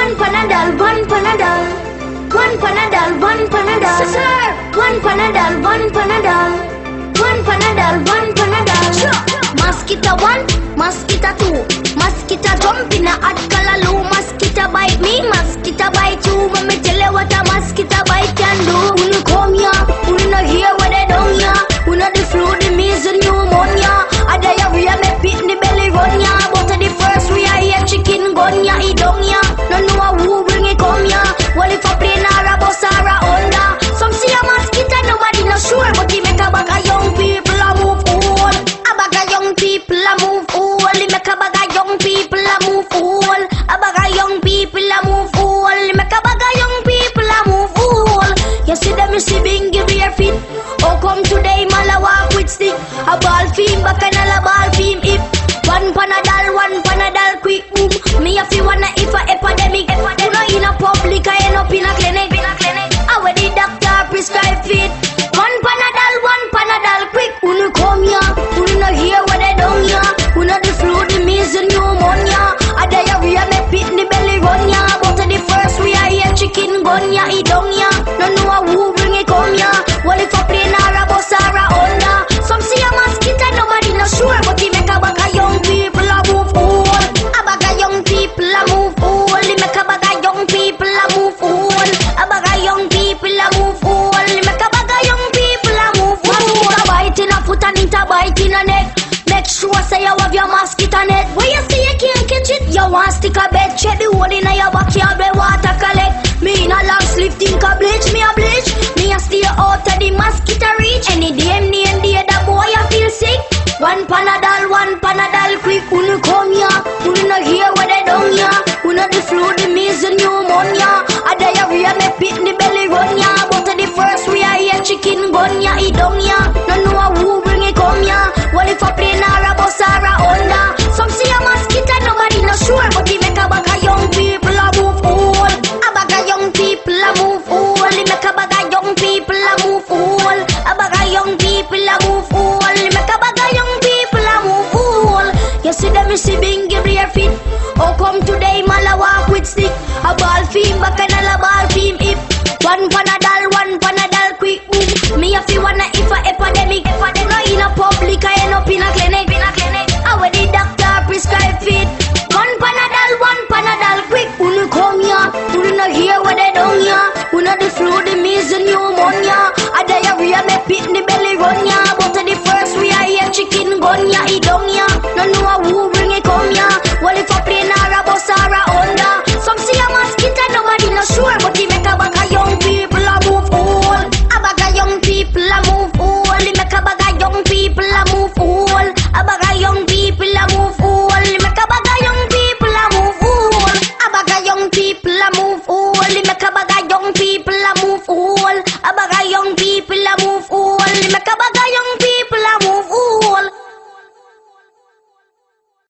One Panadol, one Panadol. One Panadol, one Panadol. Sir, one Panadol, one Panadol. One Panadol, one Panadol. Mosquito 1, mosquito 2. Mosquito jump in a hot callaloo. Mosquito bite me, mosquito bite you. Let me tell you what a mosquito bite can do. When you come here, when you not hear what they done here. When you the flu, the measles, pneumonia. A diarrhea, me pit in the belly run ya. But the first we are here, Chickengunya, he done ya. No know who bring it come ya. Well if a plane or a bus or a Honda. Some see a mosquito, nobody not sure. But he make a bag of young people a move all. A bag of young people a move all. He make a bag of young people a move all. A bag of young people a move all. He make a bag of young people a move all. You see them, you see bingy bare feet. Oh come today, mala walk with stick. A ball film, back and a ball film hip. One Panadol, quick boom. Me if you wanna if a epidemic. You know in a public, I end up in a clinic. I wear the doctor prescribe fit. One Panadol, quick. When you come here, when you not hear what they done here. When you the flu, the measles, pneumonia. A diarrhea, me pit in the belly run ya. But the first we are here, Chickengunya, he done ya. No know who bring it come ya. Well if a plane or a bus or a Honda. Some see a mosquito, nobody not sure. But he make a bag of young people a move all. A bag of young people a move all. He make a bag of young people a move all. A bag of young people a move all. He make a bag of young people a move all. Mosquito bite in a foot and it a bite in a neck. Make sure say you have your mosquito net. When you see you can't catch it, you want stick a bed. Check the hole in your backyard where water collect. Me in a long sleeve think a bleach, me a bleach. Me a stay out of the mosquito reach. Any day the boy a feel sick. One Panadol, quick. When you come here, when you not hear what they done here. When you the flu, the measles, pneumonia. A diarrhea, me pit in the belly run ya. But the first we are here, Chickengunya, he done ya. No know who bring it come ya. Well if a plane or a bus or a Honda. Some see a mosquito, nobody not sure. But he make a bag of young people a move all. A bag of young people a move all. He make a bag of young people a move all. A bag of young people a move all. He make a bag of young people a move all. You see them, you see bingy bare feet. Oh come today, mala walk with stick. A ball film, back and a ball film hip. One Panadol, quick boom. Me if you wanna if a epidemic. You know in a public, I end up in a clinic. I wear the doctor prescribe fit. One Panadol, quick. When you come here, when you not hear what they done here. When you the flu, the measles, pneumonia. A diarrhea, me pit in the belly run ya.